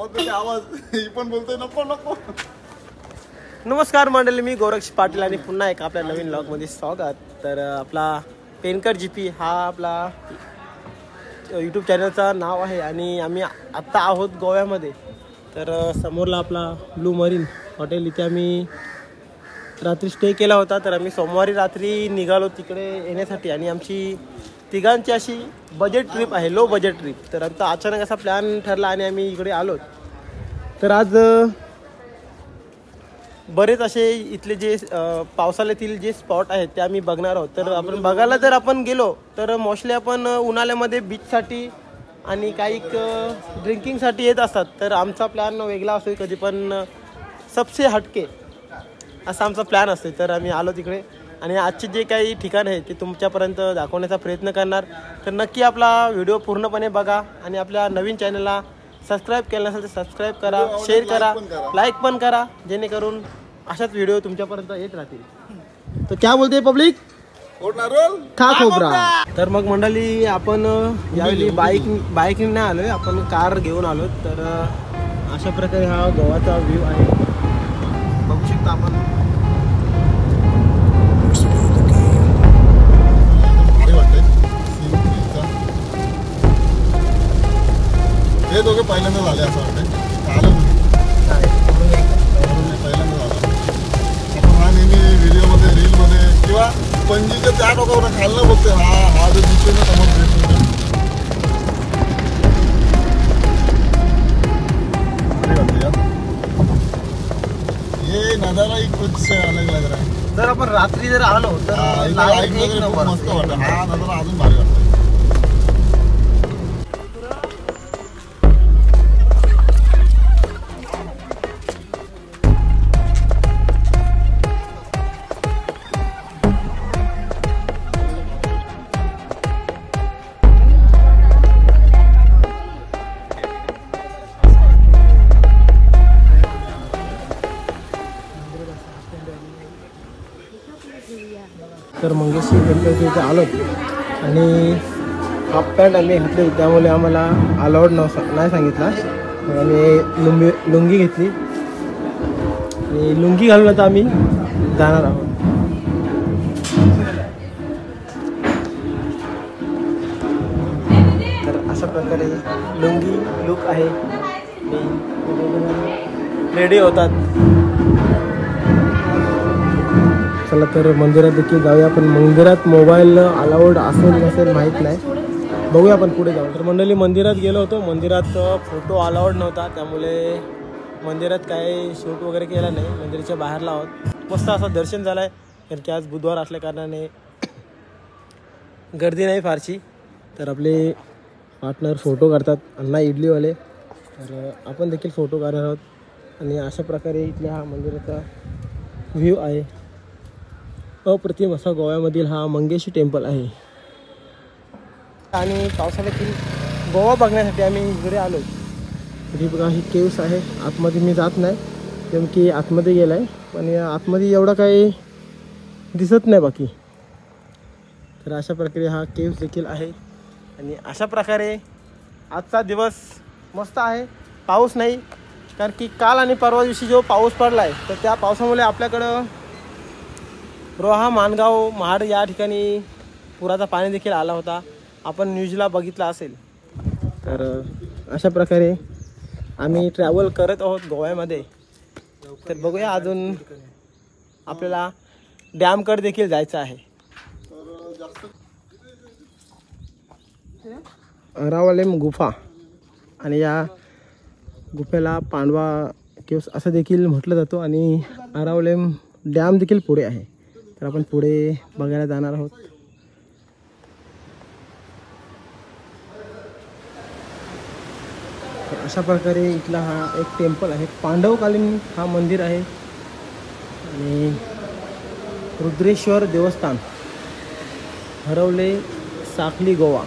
आवाज ही पण बोलतोय नको नको. नमस्कार मंडळी, मी गौरक्ष पाटील आणि पुन्हा एक आपल्या नवीन व्लॉगमध्ये स्वागत. तर आपला पेनकर जीपी हा आपला यूट्यूब चॅनलचा नाव आहे आणि आम्ही आत्ता आहोत गोव्यामध्ये. तर समोरला आपला ब्लू मरीन हॉटेल, इथे आम्ही रात्री स्टे केला होता. तर आम्ही सोमवारी रात्री निघालो तिकडे येण्यासाठी आणि आमची तिघांची अशी बजेट ट्रिप आहे, लो बजेट ट्रिप. तर आमचा अचानक असा प्लॅन ठरला आणि आम्ही इकडे आलो. तर आज बरेच असे इथले जे पावसाळ्यातील जे स्पॉट आहेत ते आम्ही बघणार आहोत. तर आपण बघायला जर आपण गेलो तर मोस्टली आपण उन्हाळ्यामध्ये बीचसाठी आणि काही ड्रिंकिंगसाठी येत असतात. तर आमचा प्लॅन वेगळा असतो, कधी पण सबसे हटके असा आमचा प्लॅन असतो. तर आम्ही आलो तिकडे आणि आजचे जे काही ठिकाण आहे ते तुमच्यापर्यंत दाखवण्याचा प्रयत्न करणार. तर नक्की आपला व्हिडिओ पूर्णपणे बघा आणि आपल्या नवीन चॅनलला सबस्क्राईब केलं नसेल तर सबस्क्राईब करा, शेअर करा, लाईक पण करा, जेणेकरून अशाच व्हिडिओ तुमच्यापर्यंत येत राहतील. तर क्या बोलते पब्लिक, खा खोबरा. तर मग मंडळी, आपण यावेळी बाईकने नाही आलोय, आपण कार घेऊन आलो. तर अशा प्रकारे हा गोवाचा व्ह्यू आहे, बघू शकता आपण. हे दोघे पहिल्यांदा झाले असं वाटतं. पहिल्यांदा झालं. आपण हा नेहमी व्हिडिओमध्ये, रीलमध्ये किंवा पणजीच्या त्या टोकावर खाल्लं बघते. हा जो दिसतोय ना समोर भेटतो, ये नजारा ही कुछ अलग लग रहा है. जर आपण रात्री जर आलो तर लाईट वगैरे खूप मस्त वाटतं. हा नजारा अजून भारी वाटतं. तर मंगेशी गणपती इथे आलो आणि हाफ पॅन्ट आम्ही घातली, त्यामुळे आम्हाला अलाउड नाही सांगितला. मग आम्ही लुंगी घेतली आणि लुंगी घालून आता आम्ही जाणार आहोत. तर अशा प्रकारे लुंगी लुक आहे, रेडी होतात. चला तर मंदिरात देखील जाऊया. पण मंदिरात मोबाईल अलाउड असेल नसेल माहीत नाही, बघूया आपण पुढे जाऊ. तर मंडळी, मंदिरात गेलो होतो, मंदिरात फोटो अलाउड नव्हता, त्यामुळे मंदिरात काही शूट वगैरे केला नाही. मंदिराच्या बाहेरला आहोत. मस्त असं दर्शन झालं आहे, कारण की आज बुधवार असल्या कारणाने गर्दी नाही फारशी. तर आपले पार्टनर फोटो काढतात, अण्णा इडलीवाले. तर आपण देखील फोटो काढणार आहोत आणि अशा प्रकारे इथल्या हा मंदिराचा व्ह्यू आहे. अप्रतिम असा गोव्यामधील हा मंगेशी टेम्पल आहे. आणि पावसाळ्यातील गोवा बघण्यासाठी आम्ही इकडे आलो. तरी बघा, ही केव्स आहे. आतमध्ये मी जात नाही, कारण की आतमध्ये गेला आहे, पण या आतमध्ये एवढा काही दिसत नाही बाकी. तर अशा प्रकारे हा केव्स देखील आहे आणि अशा प्रकारे आजचा दिवस मस्त आहे. पाऊस नाही, कारण की काल आणि परवा दिवशी जो पाऊस पडला आहे तर त्या पावसामुळे आपल्याकडं रोहा, माणगाव, महाड या ठिकाणी पुराचा पाणी देखील आला होता. आपण न्यूजला बघितला असेल. तर अशा प्रकारे आम्ही ट्रॅव्हल करत आहोत गोव्यामध्ये. तर बघूया, अजून आपल्याला डॅमकडे देखील जायचं आहे. अरावलेम गुफा, आणि या गुफेला पांडवा केव्स असं देखील म्हटलं जातो आणि अरावलेम डॅम देखील पुढे आहे. तर आपण पुढे बघायला जाणार आहोत. तर अशा प्रकारे इथला हा एक टेम्पल आहे, पांडवकालीन हा मंदिर आहे. आणि रुद्रेश्वर देवस्थान, हरवले, साखली, गोवा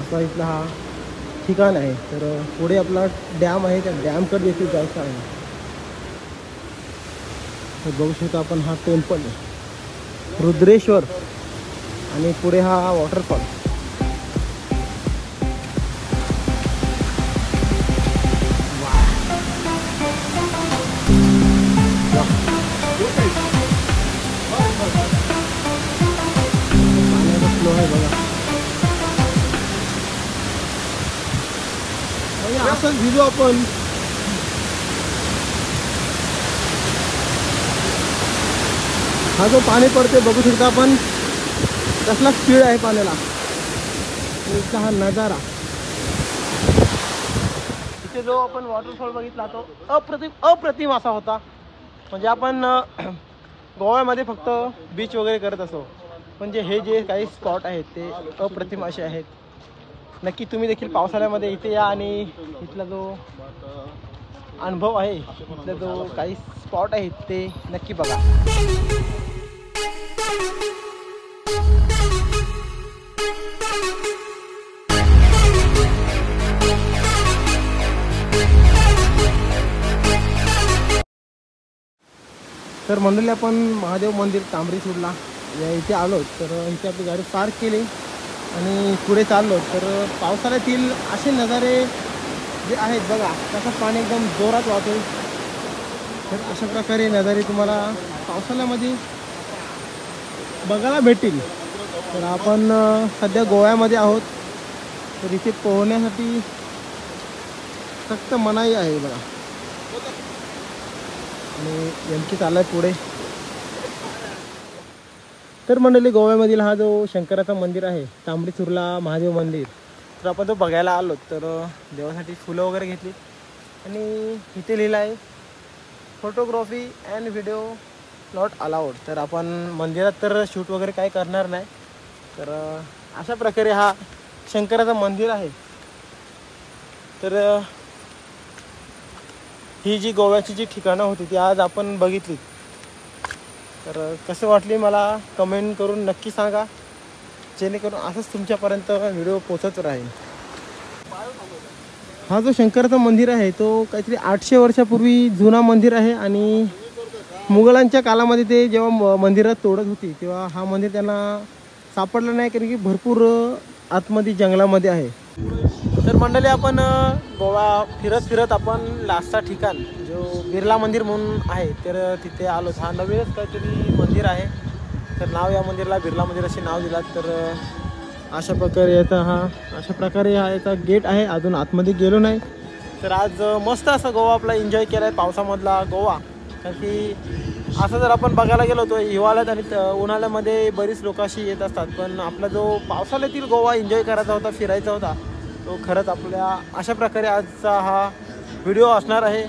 असा इथला हा ठिकाण आहे. तर पुढे आपला डॅम आहे, त्या डॅमकडे देखील जायचं आहे. तर बघू शकतो आपण, हा टेम्पल आहे रुद्रेश्वर आणि पुढे हा वॉटरफॉल. असंच भिजू आपण. हा जो पाणी पडते बघू शकता आपण, कसला स्पीड आहे पाण्याला. इथला हा नजारा, इथे जो आपण वॉटरफॉल बघितला तो अप्रतिम असा होता. म्हणजे आपण गोव्यामध्ये फक्त बीच वगैरे करत असो, म्हणजे हे जे काही स्पॉट आहेत ते अप्रतिम असे आहेत. नक्की तुम्ही देखील पावसाळ्यामध्ये इथे या आणि इथला जो अनुभव आहे, इथला जो काही स्पॉट आहेत ते नक्की बघा. तर मंडळी आपण महादेव मंदिर तांबरी सुडला या इथे आलो. तर इथे आपली गाडी पार्क केली आणि पुढे चाललो. तर पावसाळ्यातील असे नजारे जे आहेत बघा, कसं पाणी एकदम जोरात वाहतो. तर अशा प्रकारे नजारे तुम्हाला पावसाळ्यामध्ये बघायला भेटतील. तर आपण सध्या गोव्यामध्ये आहोत. तर इथे पोहण्यासाठी सक्त मनाई आहे बघा. आणि यांची चाललाय पुढे. तर मंडळी गोव्यामधील हा जो शंकराचा मंदिर आहे, तांबडी सुर्ला महादेव मंदिर, तर आपण तो बघायला आलो. तर देवासाठी फुलं वगैरे घेतली आणि इथे लिहिलं आहे photography and video not allowed. तर आपण मंदिरात तर शूट वगैरे काय करणार नाही. तर अशा प्रकारे हा शंकराचं मंदिर आहे. तर ही जी गोव्याची जी ठिकाणं होती ती आज आपण बघितली. तर कसं वाटली मला कमेंट करून नक्की सांगा, जेणेकरून असंच तुमच्यापर्यंत व्हिडिओ पोचत राहील. हा जो शंकराचं मंदिर आहे तो काहीतरी 800 वर्षापूर्वी जुना मंदिर आहे. आणि मुघलांच्या काळामध्ये ते जेव्हा मंदिरात तोडत होती तेव्हा हा मंदिर त्यांना सापडलं नाही, कारण की भरपूर आतमध्ये जंगलामध्ये आहे. तर मंडळी आपण गोवा फिरत आपण लास्टचा ठिकाण जो बिर्ला मंदिर म्हणून आहे तर तिथे आलो. हा नवीनच काहीतरी मंदिर आहे. तर नाव या मंदिराला बिर्ला मंदिर असे नाव दिलात. तर अशा प्रकारे हा याचा गेट आहे. अजून आतमध्ये गेलो नाही. तर आज मस्त असा गोवा आपला एन्जॉय केला आहे, पावसामधला गोवा. कारण की असं जर आपण बघायला गेलो तो हिवाळ्यात आणि उन्हाळ्यामध्ये बरीच लोक अशी येत असतात, पण आपला जो पावसाळ्यातील गोवा एन्जॉय करायचा होता, फिरायचा होता, तो खरंच आपल्या अशा प्रकारे आजचा हा व्हिडिओ असणार आहे.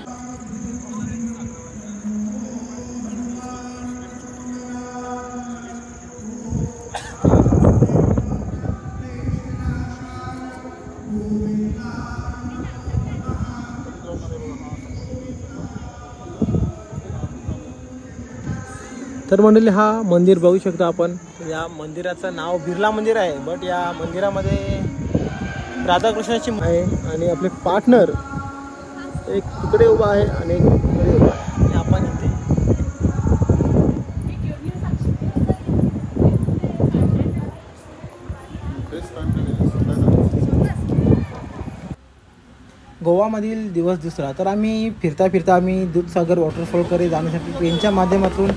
तर मंडळी हा मंदिर बघू शकता आपण. या मंदिराचं नाव बिर्ला मंदिर आहे, बट या मंदिरामध्ये राधाकृष्णाची आहे आणि आपले पार्टनर एक तिकडे उभा आहे आणि एक तिकडे उभा आहे. आणि आपण इथे गोवामधील दिवस दुसरा. तर आम्ही फिरता आम्ही दूधसागर वॉटरफॉलकडे जाण्यासाठी ट्रेनच्या माध्यमातून